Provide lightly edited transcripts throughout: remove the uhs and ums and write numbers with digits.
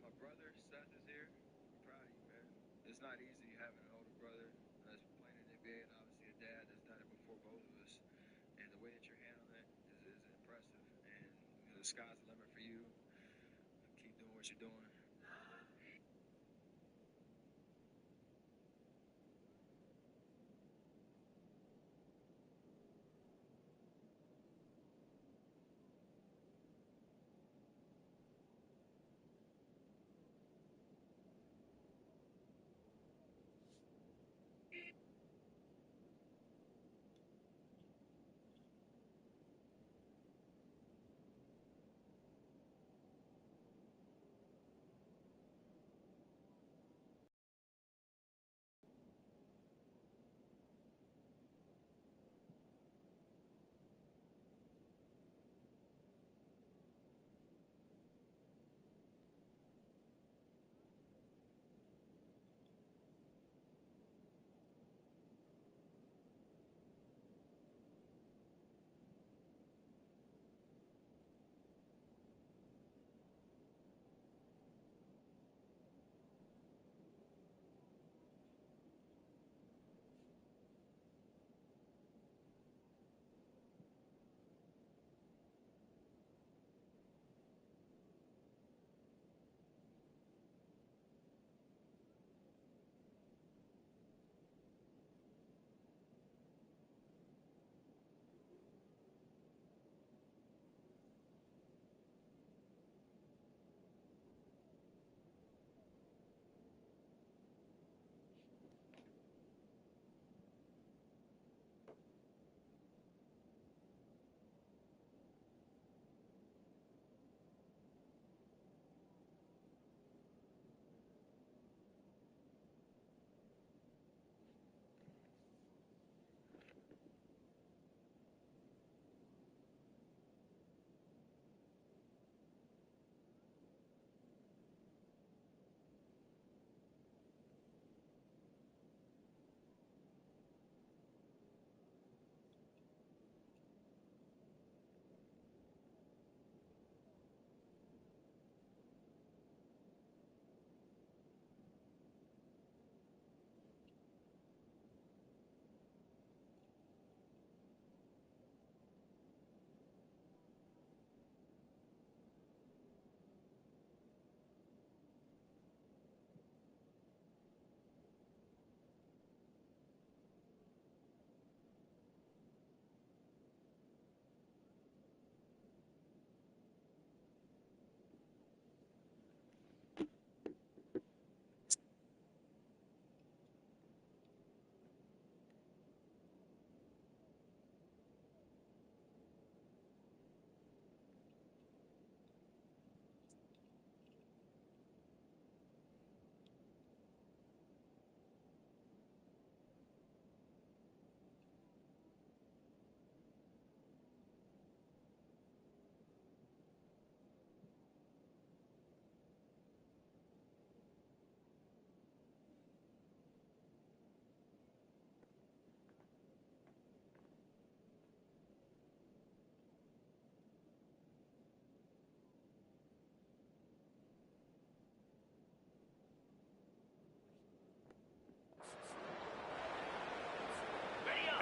My brother Seth is here. I'm proud of you, man. It's not easy having an older brother that's playing in the NBA and obviously a dad that's done it before both of us. And the way that you're handling it is impressive. And the sky's the limit for you. Keep doing what you're doing.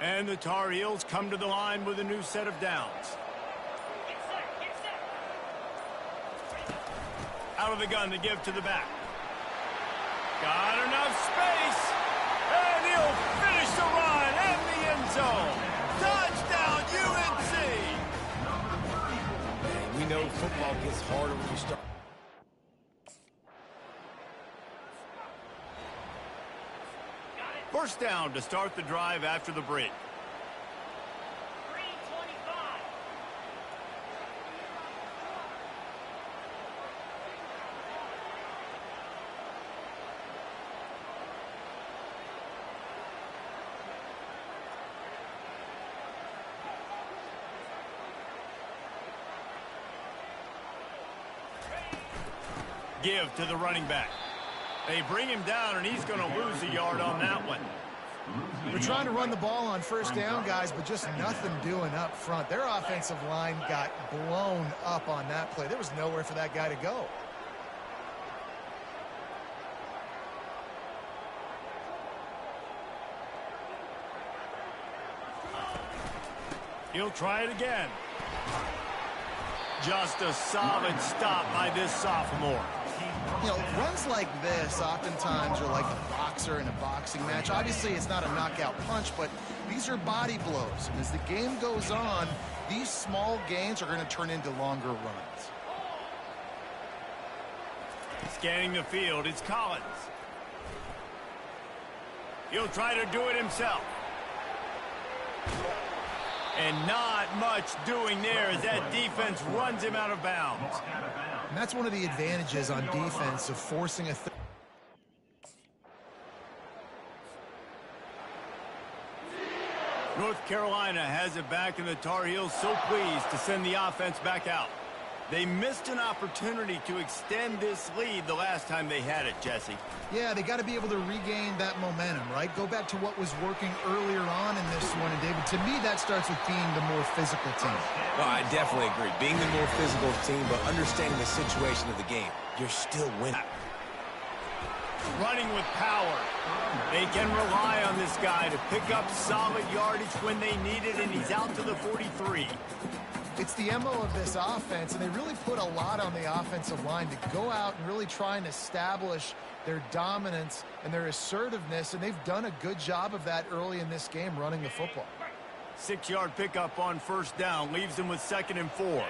And the Tar Heels come to the line with a new set of downs. Out of the gun to give to the back. Got enough space. And he'll finish the run in the end zone. Touchdown, UNC! Man, we know football gets harder when you start. First down to start the drive after the break. Give to the running back. They bring him down, and he's going to lose a yard on that one. They're trying to run the ball on first down, guys, but just nothing doing up front. Their offensive line got blown up on that play. There was nowhere for that guy to go. He'll try it again. Just a solid stop by this sophomore. You know, runs like this oftentimes are like a boxer in a boxing match. Obviously, it's not a knockout punch, but these are body blows. And as the game goes on, these small gains are going to turn into longer runs. Scanning the field, it's Collins. He'll try to do it himself. And not much doing there as that defense runs him out of bounds. And that's one of the advantages on defense of forcing a North Carolina has it back, and the Tar Heels so pleased to send the offense back out. They missed an opportunity to extend this lead the last time they had it, Jesse. Yeah, they got to be able to regain that momentum, right? Go back to what was working earlier on in this one. And, David, to me, that starts with being the more physical team. No, I definitely agree. Being the more physical team, but understanding the situation of the game. You're still winning. Running with power. They can rely on this guy to pick up solid yardage when they need it, and he's out to the 43. It's the MO of this offense, and they really put a lot on the offensive line to go out and really try and establish their dominance and their assertiveness, and they've done a good job of that early in this game running the football. 6-yard pickup on first down leaves them with 2nd and 4.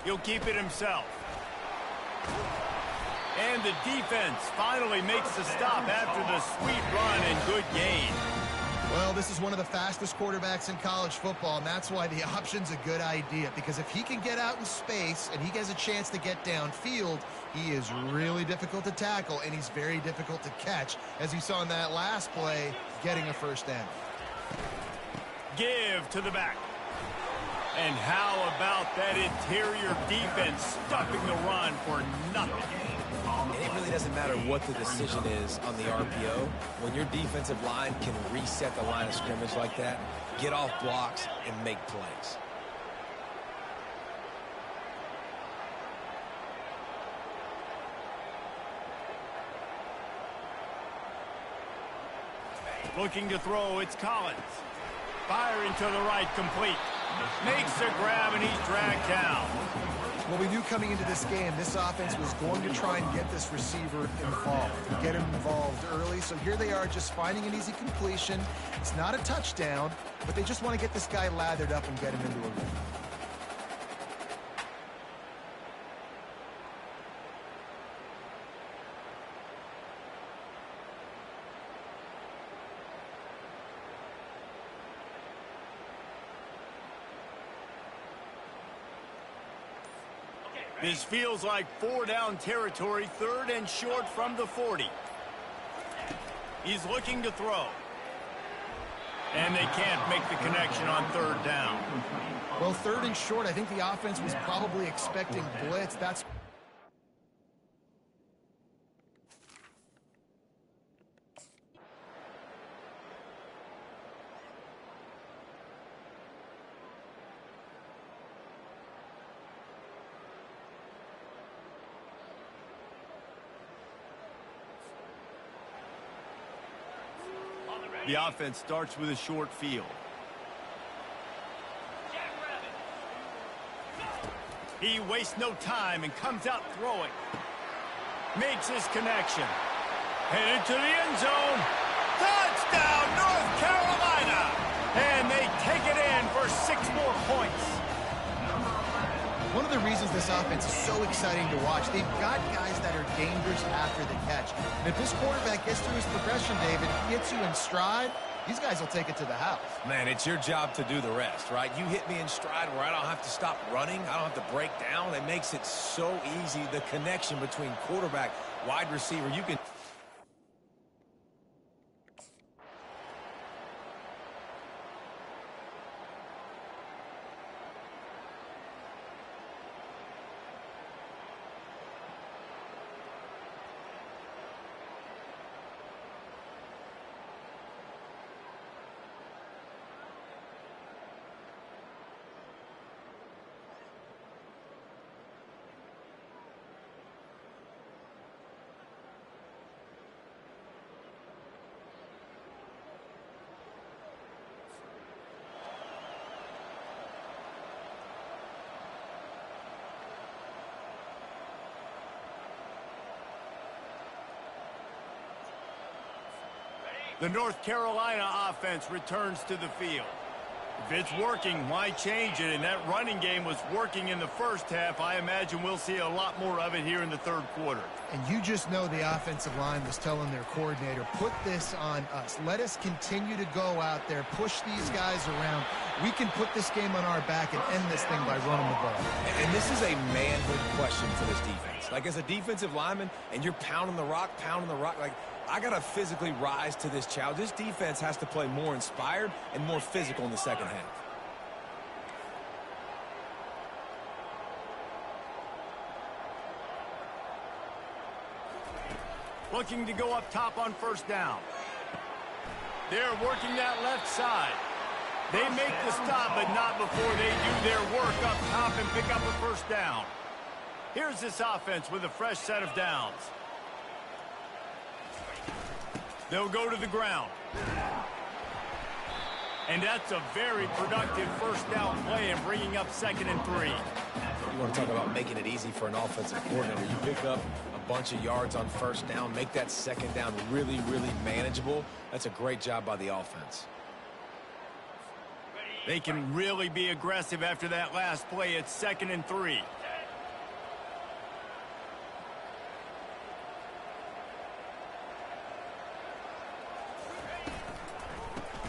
He'll keep it himself. And the defense finally makes the stop after the sweet run and good gain. Well, this is one of the fastest quarterbacks in college football, and that's why the option's a good idea. Because if he can get out in space and he gets a chance to get downfield, he is really difficult to tackle, and he's very difficult to catch, as you saw in that last play, getting a first down. Give to the back. And how about that interior defense stopping the run for nothing? And it really doesn't matter what the decision is on the RPO. When your defensive line can reset the line of scrimmage like that, get off blocks and make plays. Looking to throw, it's Collins. Firing to the right, complete. Makes the grab, and he's dragged down. Well, we knew coming into this game, this offense was going to try and get this receiver involved, get him involved early. So here they are just finding an easy completion. It's not a touchdown, but they just want to get this guy lathered up and get him into a rhythm. This feels like 4-down territory, 3rd and short from the 40. He's looking to throw. And they can't make the connection on 3rd down. Well, 3rd and short, I think the offense was probably expecting blitz. That's the offense starts with a short field. He wastes no time and comes out throwing. Makes his connection. Headed to the end zone. Touchdown, North Carolina! And they take it in for 6 more points. one of the reasons this offense is so exciting to watch. They've got guys that are dangerous after the catch. And if this quarterback gets through his progression, David, gets you in stride, these guys will take it to the house. Man, it's your job to do the rest, right? You hit me in stride where I don't have to stop running. I don't have to break down. It makes it so easy, the connection between quarterback, wide receiver. You can... The North Carolina offense returns to the field. If it's working, why change it? And that running game was working in the first half. I imagine we'll see a lot more of it here in the third quarter. And you just know the offensive line was telling their coordinator, put this on us. Let us continue to go out there, push these guys around. We can put this game on our back and end this thing by running the ball. And this is a manhood question for this defense. Like, as a defensive lineman, and you're pounding the rock, like, I got to physically rise to this challenge. This defense has to play more inspired and more physical in the second half. Looking to go up top on first down. They're working that left side. They make the stop, but not before they do their work up top and pick up a first down. Here's this offense with a fresh set of downs. They'll go to the ground. And that's a very productive first down play and bringing up 2nd and 3. You want to talk about making it easy for an offensive coordinator. You pick up a bunch of yards on first down, make that second down really, really manageable. That's a great job by the offense. They can really be aggressive after that last play. It's 2nd and 3.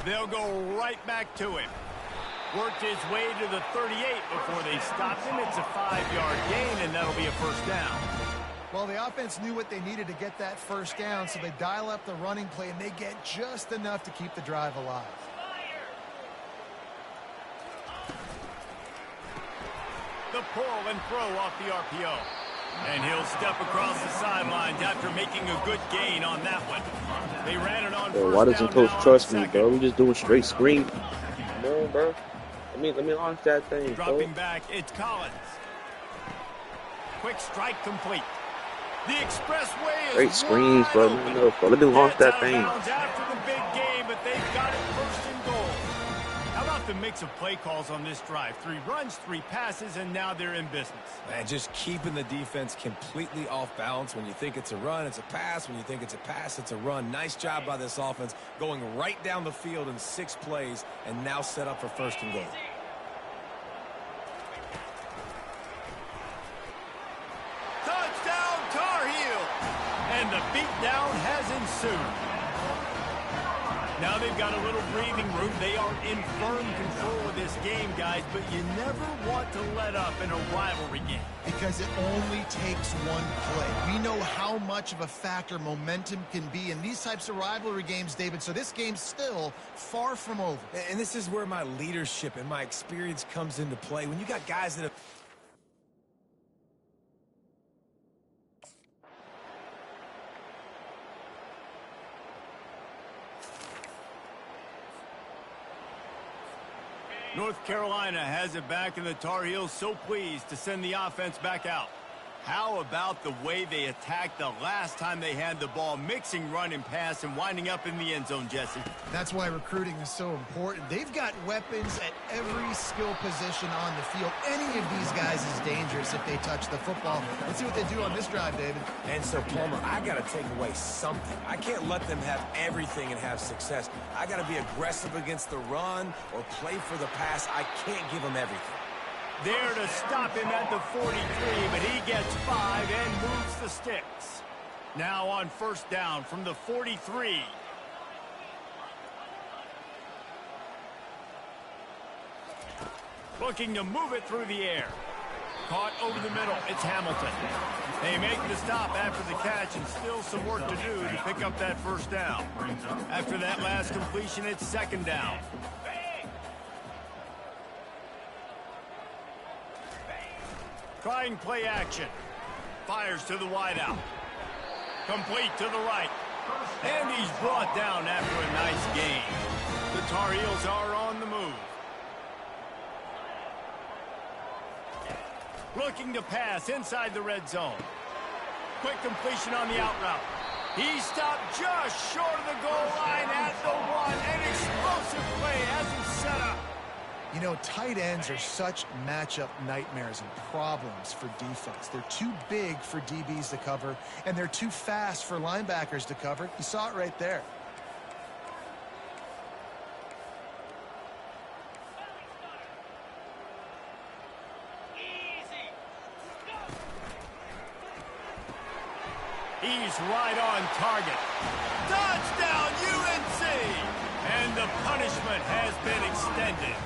They'll go right back to him. Worked his way to the 38 before they stopped him. It's a 5-yard gain, and that'll be a first down. Well, the offense knew what they needed to get that first down, so they dial up the running play, and they get just enough to keep the drive alive. The pull and throw off the RPO. And he'll step across the sidelines after making a good gain on that one. They ran it on first why doesn't down coach trust me, second. bro? We just doing straight screen. Come on, bro. Let me launch that thing, bro. Dropping back, it's Collins. Quick strike complete. The expressway is Great screens, bro. Let me launch that thing. After the big game, but they've got it first and goal. How about the mix of play calls on this drive? 3 runs, 3 passes, and now they're in business. Man, just keeping the defense completely off balance. When you think it's a run, it's a pass. When you think it's a pass, it's a run. Nice job by this offense, going right down the field in 6 plays, and now set up for first and goal. Touchdown, Tar Heel! And the beatdown has ensued. Now they've got a little breathing room. They are in firm control of this game, guys, but you never want to let up in a rivalry game. Because it only takes one play. We know how much of a factor momentum can be in these types of rivalry games, David, so this game's still far from over. And this is where my leadership and my experience comes into play. When you got guys that have... North Carolina has it back, and the Tar Heels so pleased to send the offense back out. How about the way they attacked the last time they had the ball, mixing run and pass and winding up in the end zone, Jesse? That's why recruiting is so important. They've got weapons at every skill position on the field. Any of these guys is dangerous if they touch the football. Let's see what they do on this drive, David. And so, Palmer, I got to take away something. I can't let them have everything and have success. I got to be aggressive against the run or play for the pass. I can't give them everything. There to stop him at the 43, but he gets 5 and moves the sticks. Now on first down from the 43. Looking to move it through the air. Caught over the middle. It's Hamilton. They make the stop after the catch, and still some work to do to pick up that first down. After that last completion, it's second down. Trying play action. Fires to the wideout. Complete to the right. And he's brought down after a nice gain. The Tar Heels are on the move. Looking to pass inside the red zone. Quick completion on the out route. He stopped just short of the goal line at the 1. An explosive play has him set up. You know, tight ends are such matchup nightmares and problems for defense. They're too big for DBs to cover, and they're too fast for linebackers to cover. You saw it right there. He's right on target. Touchdown, UNC! And the punishment has been extended.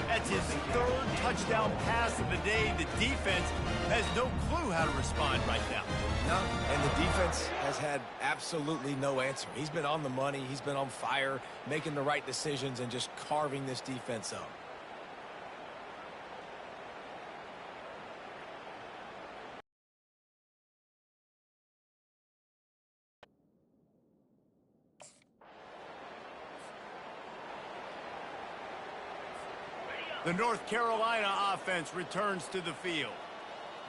That's his third touchdown pass of the day. The defense has no clue how to respond right now. No, and the defense has had absolutely no answer. He's been on the money. He's been on fire, making the right decisions and just carving this defense up. The North Carolina offense returns to the field.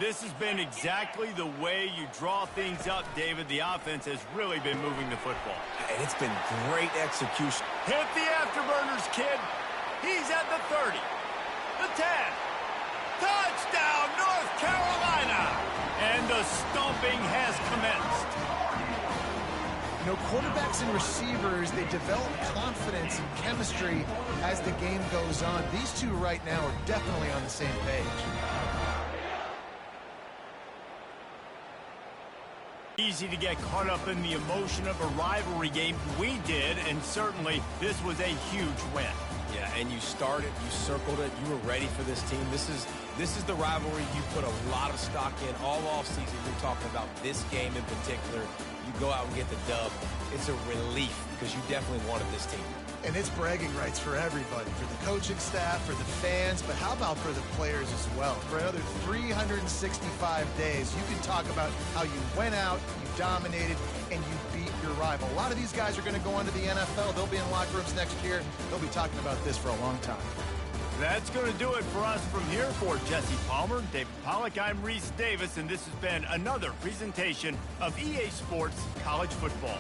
This has been exactly the way you draw things up, David. The offense has really been moving the football. And it's been great execution. Hit the afterburners, kid. He's at the 30, the 10. Touchdown, North Carolina! And the stomping has commenced. You know, quarterbacks and receivers, they develop confidence and chemistry as the game goes on. These two right now are definitely on the same page. Easy to get caught up in the emotion of a rivalry game. We did, and certainly this was a huge win. Yeah, and you started, you circled it, you were ready for this team. This is the rivalry you put a lot of stock in all offseason. You're talking about this game in particular. You go out and get the dub. It's a relief because you definitely wanted this team. And it's bragging rights for everybody, for the coaching staff, for the fans, but how about for the players as well? For another 365 days, you can talk about how you went out, you dominated, and you beat your rival. A lot of these guys are going to go on to the NFL. They'll be in locker rooms next year. They'll be talking about this for a long time. That's going to do it for us from here. For Jesse Palmer, David Pollack, I'm Reese Davis, and this has been another presentation of EA Sports College Football.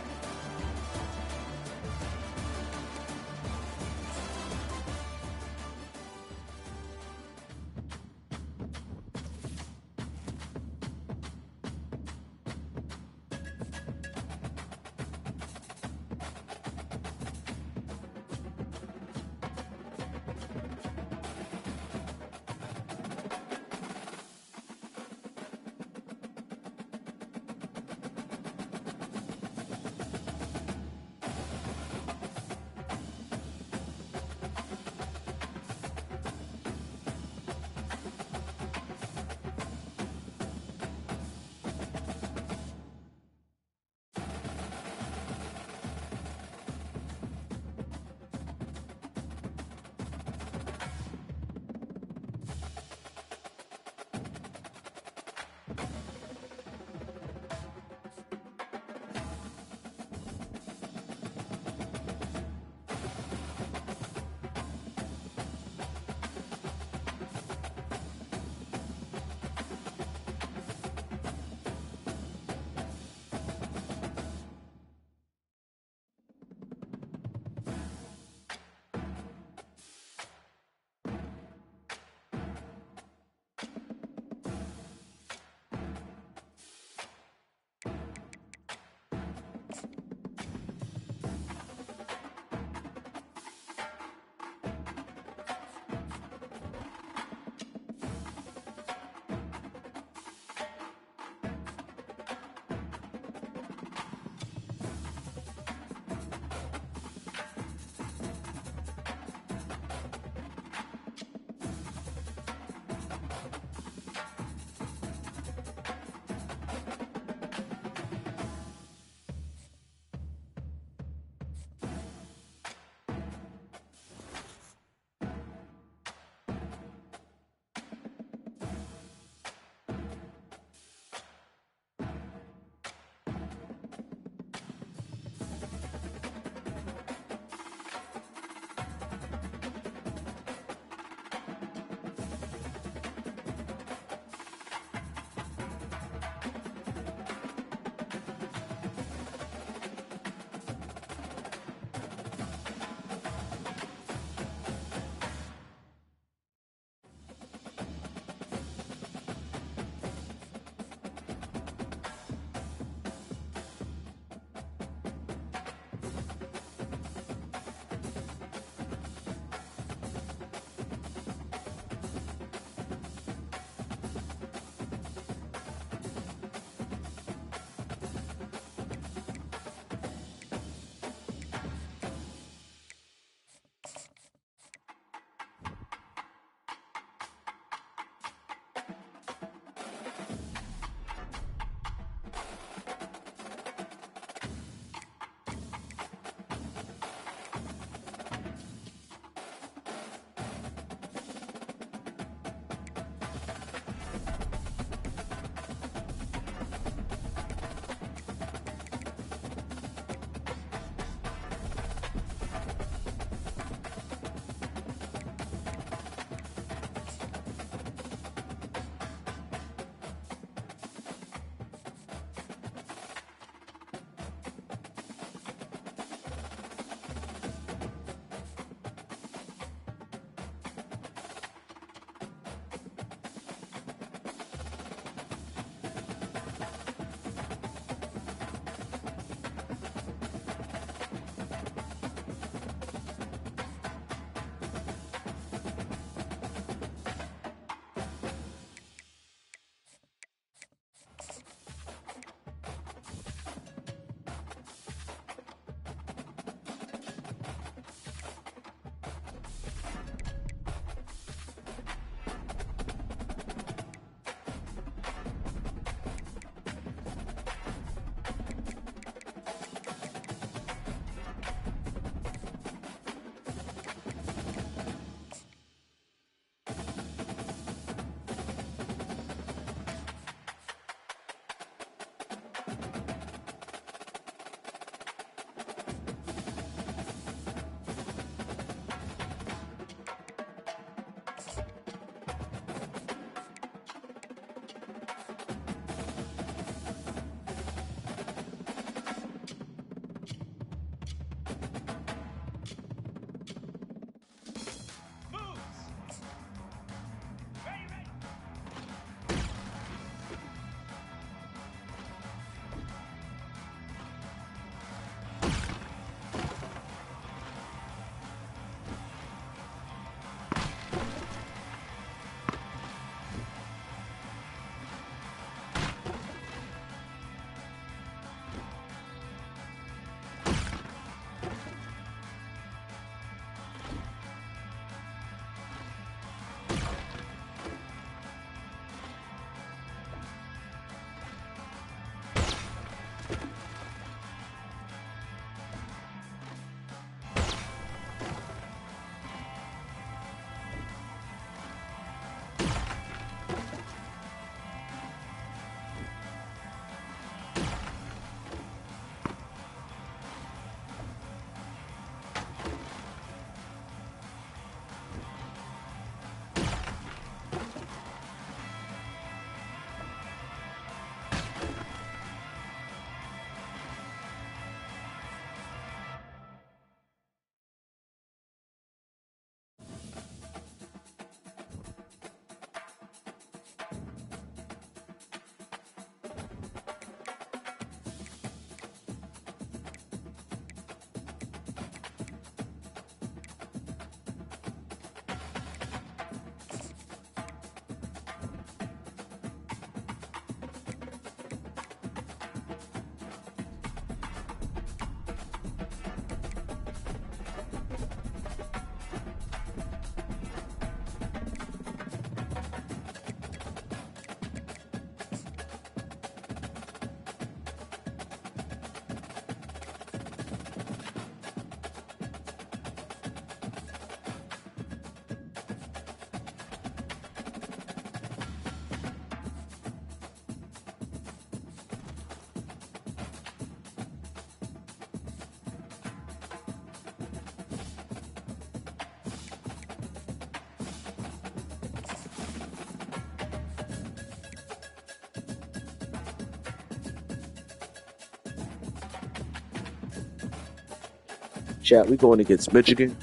Chat, we going against Michigan.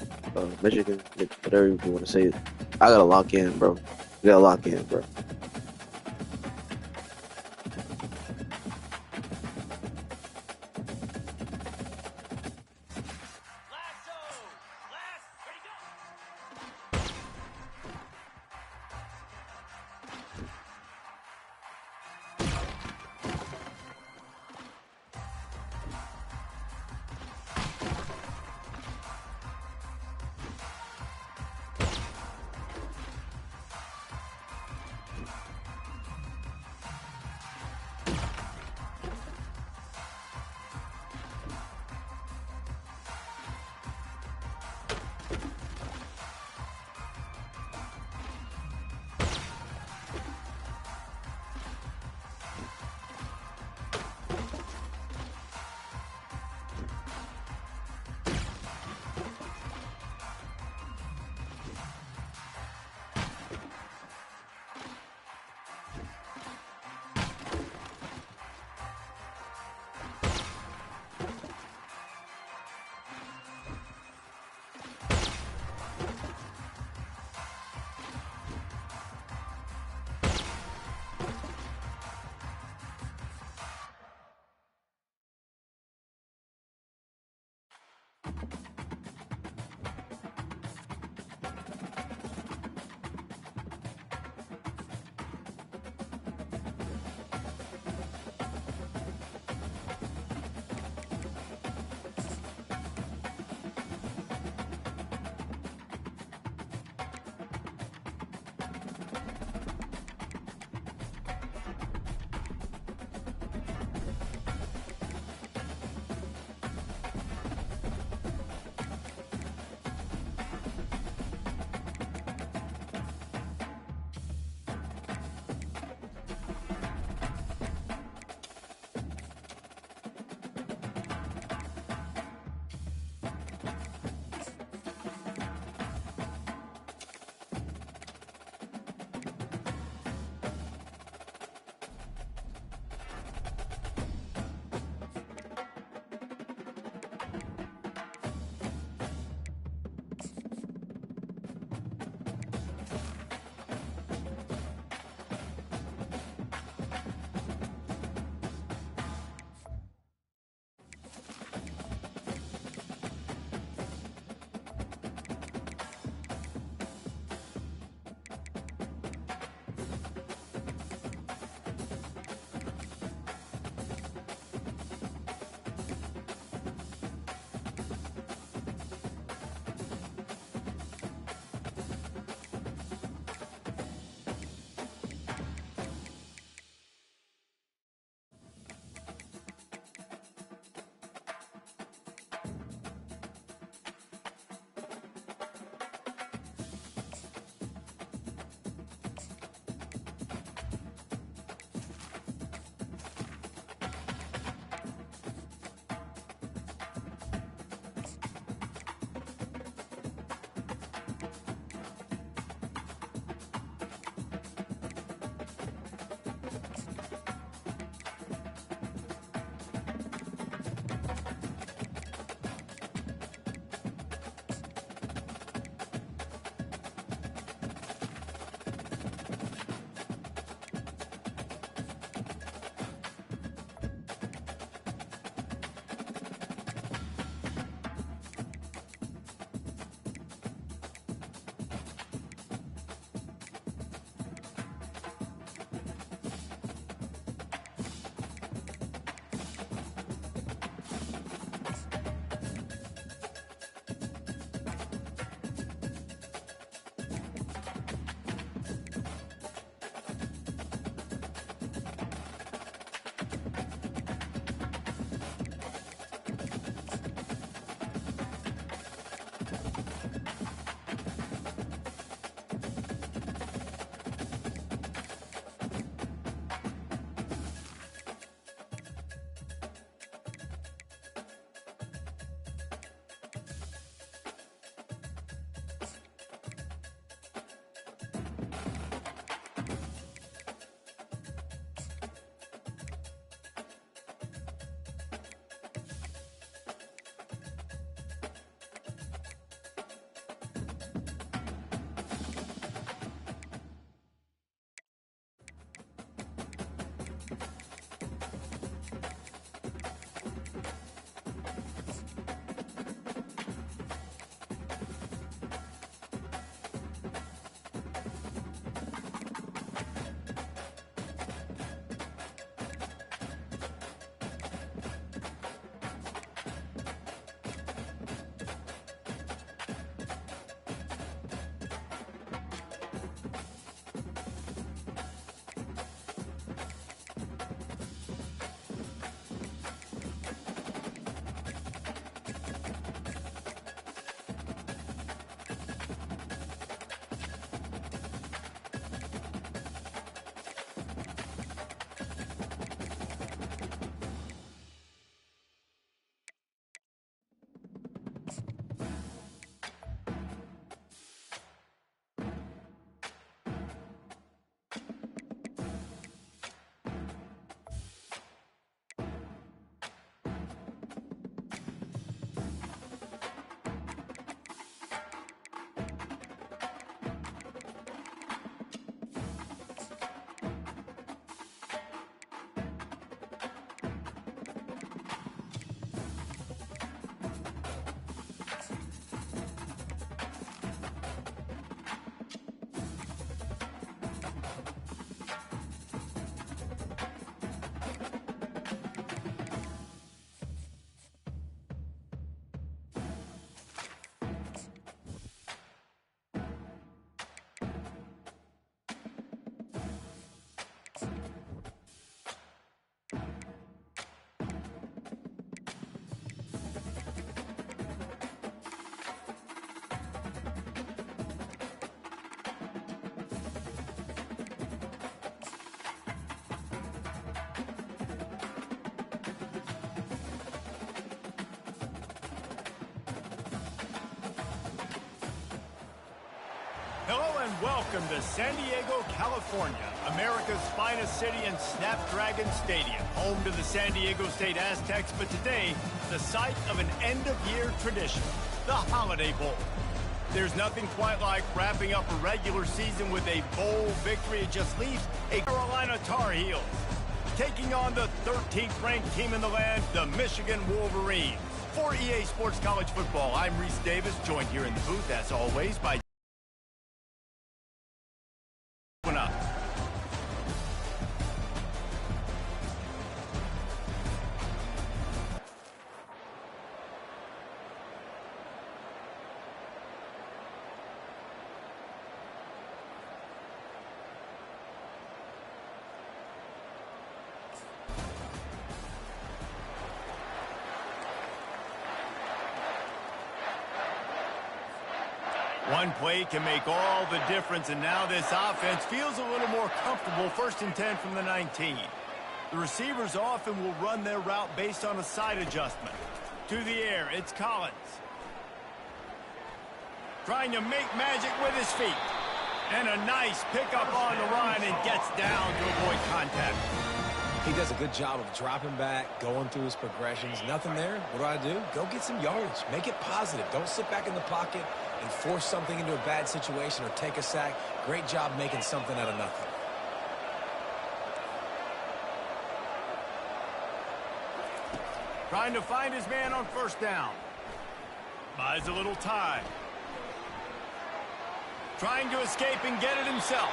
Michigan, whatever you want to say it. I gotta lock in, bro. We gotta lock in, bro. and welcome to San Diego, California, America's finest city and Snapdragon Stadium, home to the San Diego State Aztecs, but today, the site of an end-of-year tradition, the Holiday Bowl. There's nothing quite like wrapping up a regular season with a bowl victory. It just leaves a Carolina Tar Heels taking on the 13th ranked team in the land, the Michigan Wolverines. For EA Sports College Football, I'm Reese Davis, joined here in the booth, as always, by up. One play can make all the difference, and now this offense feels a little more comfortable. 1st and 10 from the 19. The receivers often will run their route based on a side adjustment. To the air, it's Collins. Trying to make magic with his feet. And a nice pickup on the run, and gets down to avoid contact. He does a good job of dropping back, going through his progressions. Nothing there. What do? Go get some yardage. Make it positive. Don't sit back in the pocket and force something into a bad situation or take a sack. Great job making something out of nothing. Trying to find his man on 1st down. Buys a little time. Trying to escape and get it himself.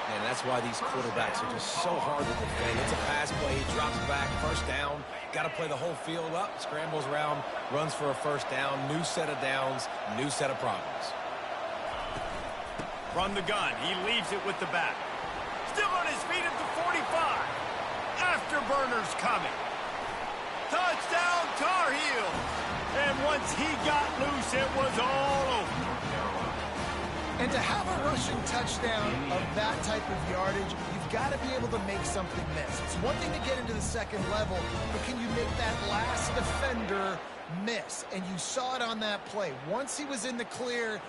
And that's why these quarterbacks are just so hard to defend. It's a pass play, he drops back, 1st down. Got to play the whole field up, scrambles around, runs for a 1st down. New set of downs, new set of problems. From the gun, he leaves it with the back. Still on his feet at the 45. Afterburners coming. Touchdown, Tar Heels. And once he got loose, it was all over. And to have a rushing touchdown of that type of yardage, you've got to be able to make something miss. It's one thing to get into the 2nd level, but can you make that last defender miss? And you saw it on that play. Once he was in the clear,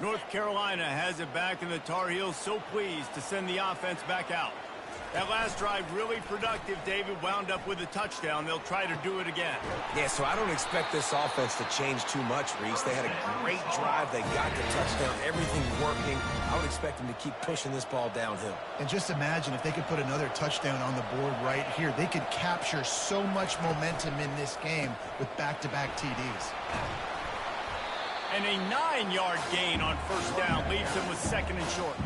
North Carolina has it back, and the Tar Heels so pleased to send the offense back out. That last drive really productive. David wound up with a touchdown. They'll try to do it again. Yeah, so I don't expect this offense to change too much, Reese. They had a great drive. They got the touchdown. Everything working. I would expect them to keep pushing this ball downhill. and just imagine if they could put another touchdown on the board right here. They could capture so much momentum in this game with back-to-back TDs. And a 9-yard gain on 1st down leaves them with 2nd and short.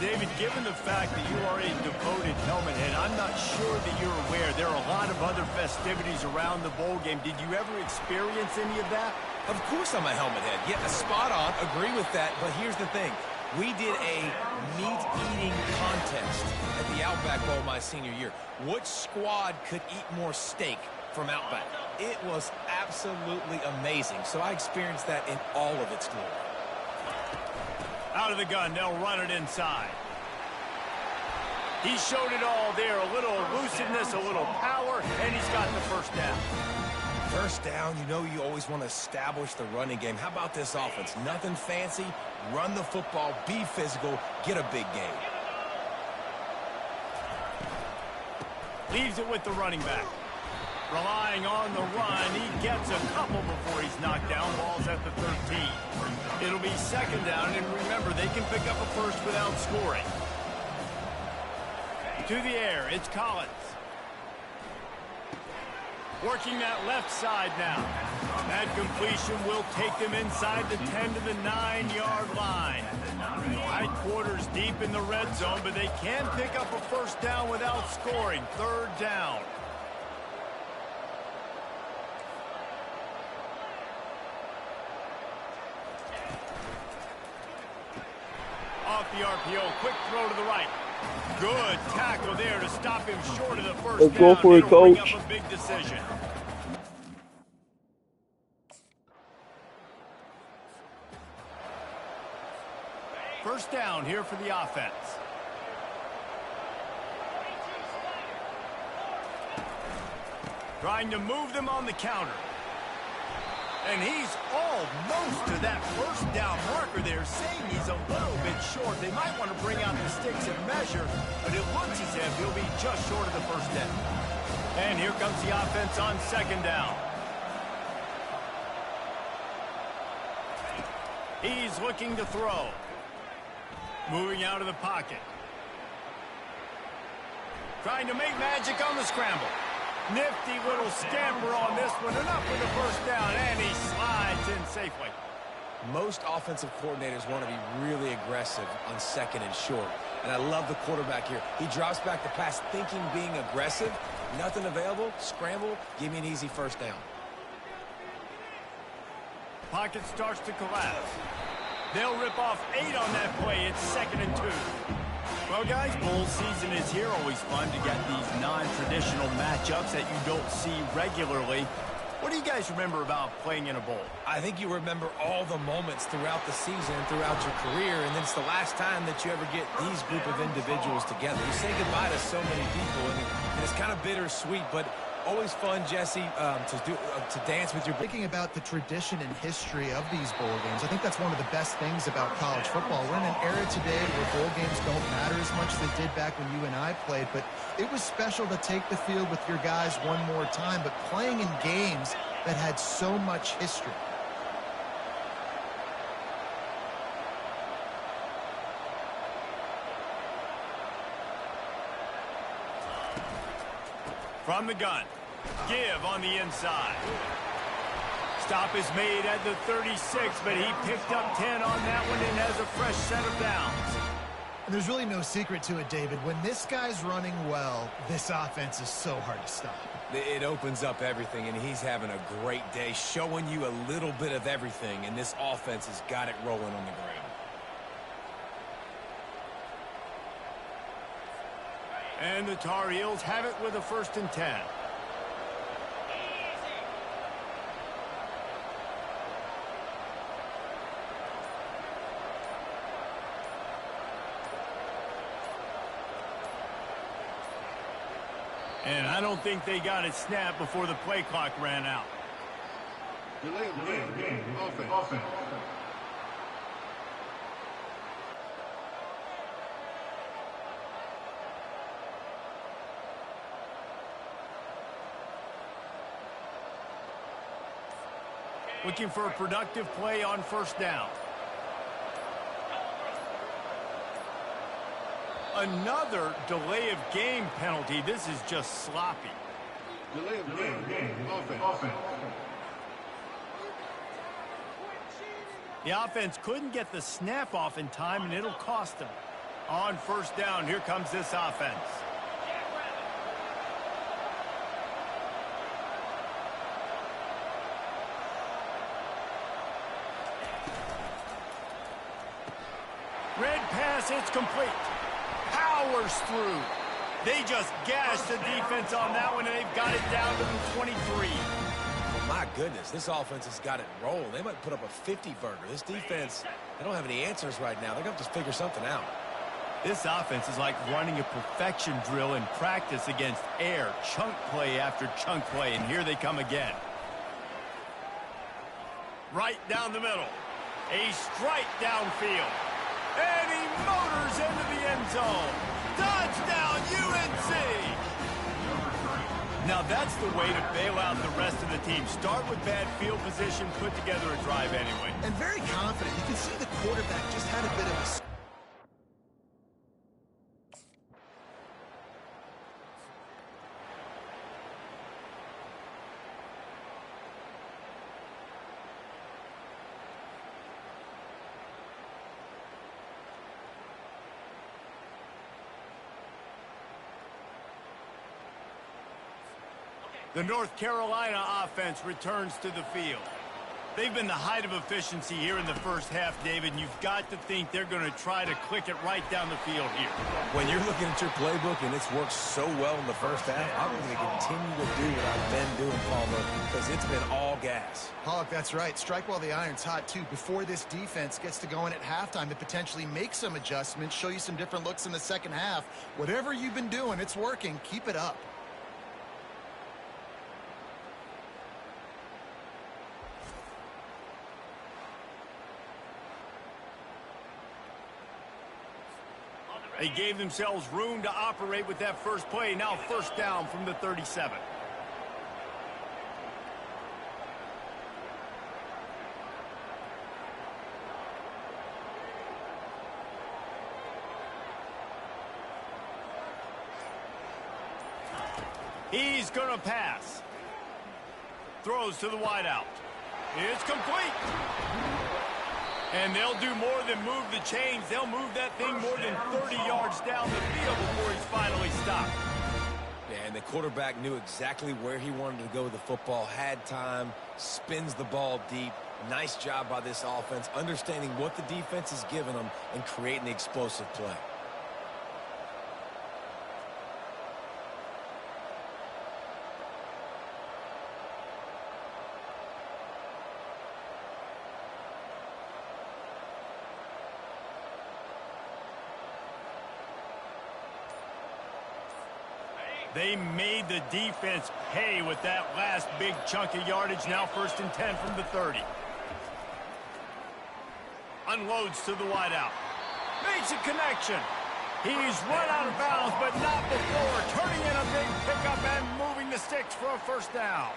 David, given the fact that you are a devoted helmet head, I'm not sure that you're aware there are a lot of other festivities around the bowl game. Did you ever experience any of that? Of course I'm a helmet head. Yeah, spot on. Agree with that. But here's the thing. We did a meat-eating contest at the Outback Bowl my senior year. Which squad could eat more steak from Outback? It was absolutely amazing. So I experienced that in all of its glory. Out of the gun, they'll run it inside. He showed it all there. A little elusiveness, a little power, and he's got the 1st down. 1st down, you know you always want to establish the running game. How about this offense? Nothing fancy. Run the football, be physical, get a big gain. Leaves it with the running back. Relying on the run, he gets a couple before he's knocked down. Ball's at the 13. It'll be 2nd down, and remember, they can pick up a 1st without scoring. To the air, it's Collins. Working that left side now. That completion will take them inside the 10 to the 9-yard line. High quarters deep in the red zone, but they can pick up a 1st down without scoring. 3rd down. Off the RPO, quick throw to the right. Good tackle there to stop him short of the 1st down. Go for it, It'll bring coach. up a big decision. First down here for the offense. Trying to move them on the counter. And he's almost to that first down marker there, saying he's a little bit short. They might want to bring out the sticks and measure, but it looks as if he'll be just short of the first down. And here comes the offense on second down. He's looking to throw. Moving out of the pocket. Trying to make magic on the scramble. Nifty little scamper on this one, and up with the first down, and he slides in safely. Most offensive coordinators want to be really aggressive on second and short, and I love the quarterback here. He drops back the pass thinking being aggressive. Nothing available, scramble, give me an easy first down. Pocket starts to collapse. They'll rip off 8 on that play. It's 2nd and 2. Well, guys, bowl season is here. Always fun to get these non-traditional matchups that you don't see regularly. What do you guys remember about playing in a bowl? I think you remember all the moments throughout the season, throughout your career, and then it's the last time that you ever get these group of individuals together. You say goodbye to so many people, and it's kind of bittersweet, but always fun, Jesse, to dance with your... Thinking about the tradition and history of these bowl games, I think that's one of the best things about college football. We're in an era today where bowl games don't matter as much as they did back when you and I played, but it was special to take the field with your guys one more time, but playing in games that had so much history. From the gun. Give on the inside. Stop is made at the 36, but he picked up 10 on that one and has a fresh set of downs. And there's really no secret to it, David. When this guy's running well, this offense is so hard to stop. It opens up everything, and he's having a great day, showing you a little bit of everything, and this offense has got it rolling on the ground. And the Tar Heels have it with a 1st and 10. And I don't think they got it snapped before the play clock ran out. Delay of game. Offense. Looking for a productive play on 1st down. Another delay of game penalty. This is just sloppy. Delay of game. Offense. The offense couldn't get the snap off in time, and it'll cost them. On 1st down, here comes this offense. Red pass, it's complete. Powers through. They just gashed the defense on that one, and they've got it down to the 23. Well, my goodness, this offense has got it rolling. They might put up a 50-burger. This defense, they don't have any answers right now. They're going to have to figure something out. This offense is like running a perfection drill in practice against air, chunk play after chunk play, and here they come again. Right down the middle. A strike downfield. And he motors into the end zone. Touchdown, UNC! Now that's the way to bail out the rest of the team. Start with bad field position, put together a drive anyway. And very confident. You can see the quarterback just had a bit of a... The North Carolina offense returns to the field. They've been the height of efficiency here in the first half, David, and you've got to think they're going to try to click it right down the field here. When you're looking at your playbook and it's worked so well in the first half, I'm going to continue to do what I've been doing, Palmer, because it's been all gas. Pollock, that's right. Strike while the iron's hot, too. Before this defense gets to going at halftime to potentially make some adjustments, show you some different looks in the second half. Whatever you've been doing, it's working. Keep it up. They gave themselves room to operate with that first play. Now first down from the 37. He's going to pass. Throws to the wideout. It's complete. And they'll do more than move the chains. They'll move that thing more than 30 yards down the field before he's finally stopped. Yeah, and the quarterback knew exactly where he wanted to go with the football, had time, spins the ball deep. Nice job by this offense, understanding what the defense is giving them and creating the explosive play. They made the defense pay with that last big chunk of yardage. Now first and 10 from the 30. Unloads to the wideout. Makes a connection. He's run out of bounds, but not before turning in a big pickup and moving the sticks for a first down.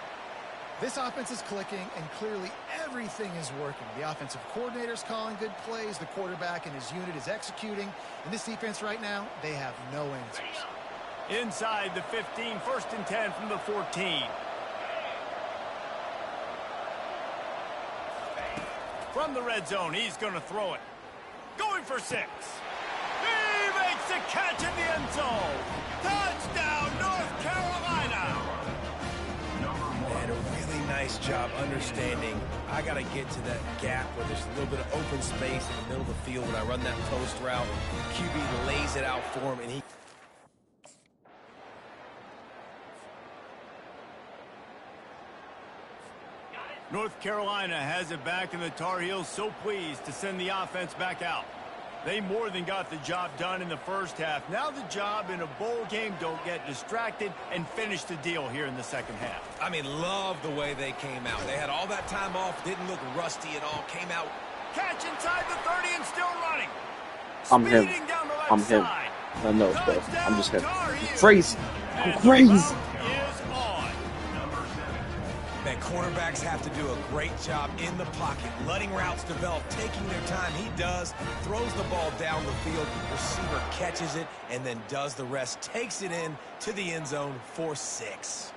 This offense is clicking, and clearly everything is working. The offensive coordinator's calling good plays. The quarterback and his unit is executing. And this defense right now, they have no answers. Inside the 15, first and 10 from the 14. From the red zone, he's going to throw it. Going for 6. He makes the catch in the end zone. Touchdown, North Carolina. And a really nice job understanding I got to get to that gap where there's a little bit of open space in the middle of the field when I run that post route. QB lays it out for him, and he... North Carolina has it back, and the Tar Heels so pleased to send the offense back out. They more than got the job done in the first half. Now the job in a bowl game, don't get distracted and finish the deal here in the second half. I mean, love the way they came out. They had all that time off, didn't look rusty at all, came out. Catch inside the 30 and still running. I'm him. Speeding down the left I'm him. side. I know, bro. Touchdown, I'm just him. Tar Heels. Crazy. And Crazy. the vote is on. Man, quarterbacks have to do a great job in the pocket, letting routes develop, taking their time. He does, throws the ball down the field, receiver catches it, and then does the rest, takes it in to the end zone for 6.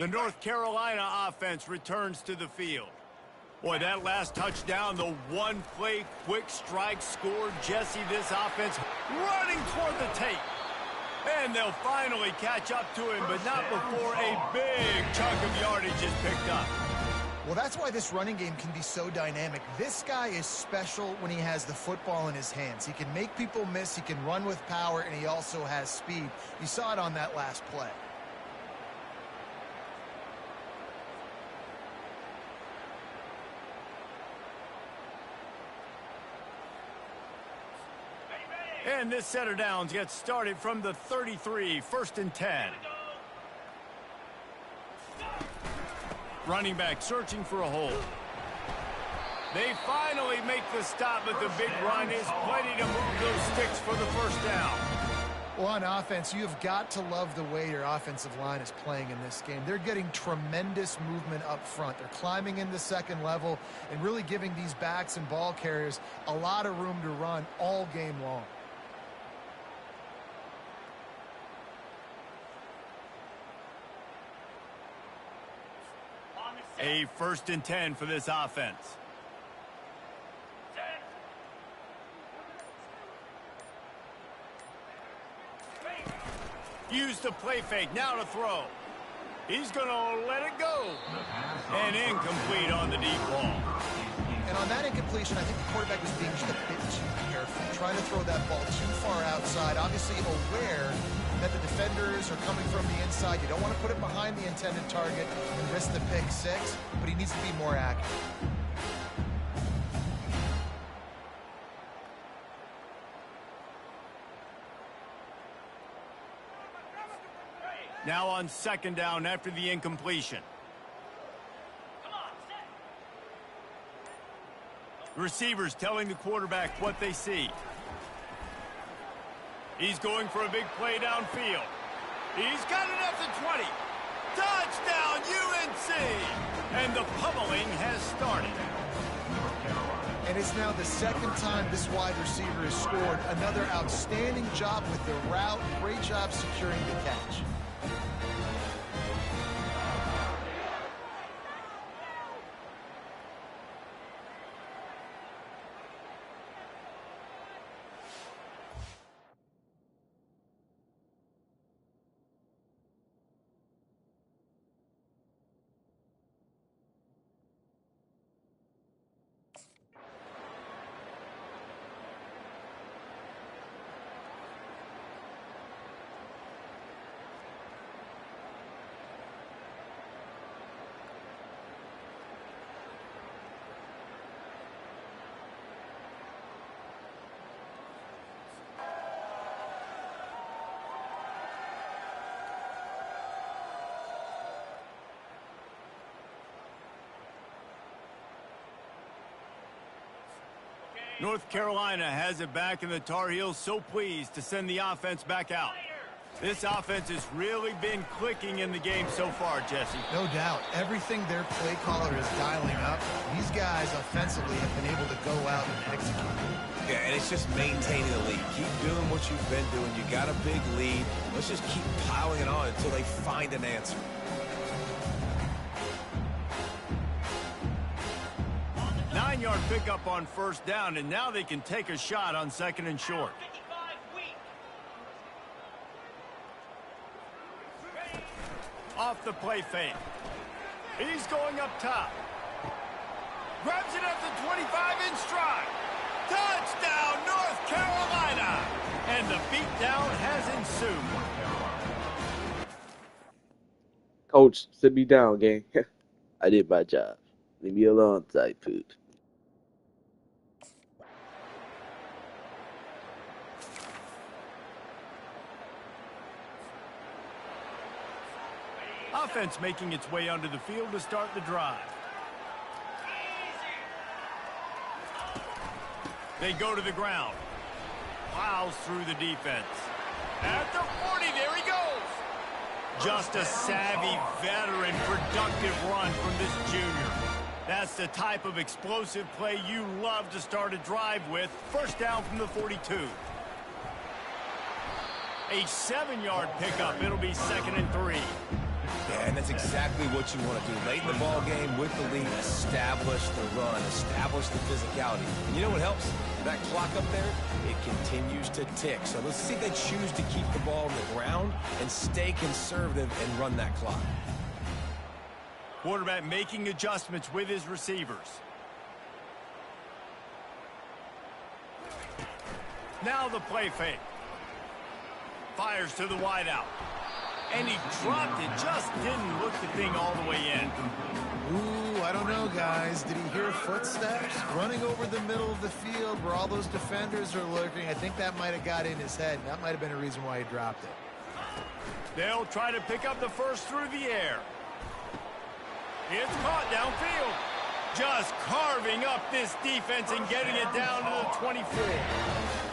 The North Carolina offense returns to the field. Boy, that last touchdown, the one-play quick strike scored Jesse this offense running toward the tape. And they'll finally catch up to him, but not before a big chunk of yardage is picked up. Well, that's why this running game can be so dynamic. This guy is special when he has the football in his hands. He can make people miss, he can run with power, and he also has speed. You saw it on that last play. And this set of downs gets started from the 33, first and 10. Running back searching for a hole. They finally make the stop, but the big run is plenty to move those sticks for the first down. Well, on offense, you have got to love the way your offensive line is playing in this game. They're getting tremendous movement up front. They're climbing into second level and really giving these backs and ball carriers a lot of room to run all game long. A 1st and 10 for this offense. Use the play fake, now to throw. He's going to let it go. And incomplete on the deep ball. And on that incompletion, I think the quarterback was being just a bit too careful, trying to throw that ball too far outside, obviously aware that the defenders are coming from the inside. You don't want to put it behind the intended target and risk the pick six, but he needs to be more accurate. Now on 2nd down after the incompletion. Receivers telling the quarterback what they see. He's going for a big play downfield. He's got it at the 20. Touchdown, UNC! And the pummeling has started. And it's now the 2nd time this wide receiver has scored. Another outstanding job with the route. Great job securing the catch. North Carolina has it back, and the Tar Heels so pleased to send the offense back out. This offense has really been clicking in the game so far, Jesse. No doubt. Everything their play caller is dialing up, these guys offensively have been able to go out and execute. Yeah, and it's just maintaining the lead. Keep doing what you've been doing. You got a big lead. Let's just keep piling it on until they find an answer. Nine-yard pickup on 1st down, and now they can take a shot on 2nd and short. Off the play fake. He's going up top. Grabs it at the 25 in stride. Touchdown, North Carolina! And the beatdown has ensued. Coach, sit me down, gang. I did my job. Leave me alone, tight poop. Offense making its way onto the field to start the drive. They go to the ground. Plows through the defense. At the 40, there he goes. Just a savvy, veteran, productive run from this junior. That's the type of explosive play you love to start a drive with. 1st down from the 42. A 7-yard pickup. It'll be 2nd and 3. Yeah, and that's exactly what you want to do. Late in the ball game with the lead, establish the run, establish the physicality. And you know what helps? That clock up there, it continues to tick. So let's see if they choose to keep the ball on the ground and stay conservative and run that clock. Quarterback making adjustments with his receivers. Now the play fake. Fires to the wideout. And he dropped it, just didn't look the thing all the way in. Ooh, I don't know, guys. Did he hear footsteps running over the middle of the field where all those defenders are lurking? I think that might have got in his head. That might have been a reason why he dropped it. They'll try to pick up the first through the air. It's caught downfield. Just carving up this defense and getting it down to the 24.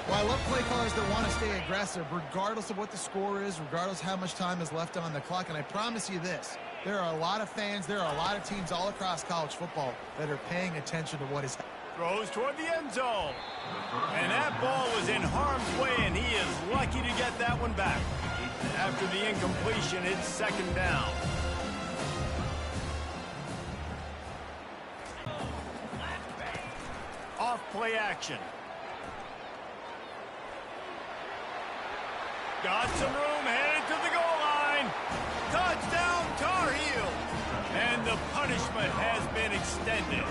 Well, I love play callers that want to stay aggressive, regardless of what the score is, regardless how much time is left on the clock. And I promise you this, there are a lot of fans, there are a lot of teams all across college football that are paying attention to what is happening. Throws toward the end zone. And that ball was in harm's way, and he is lucky to get that one back. After the incompletion, it's second down. Off play action. Got some room, headed to the goal line. Touchdown, Tar Heels. And the punishment has been extended.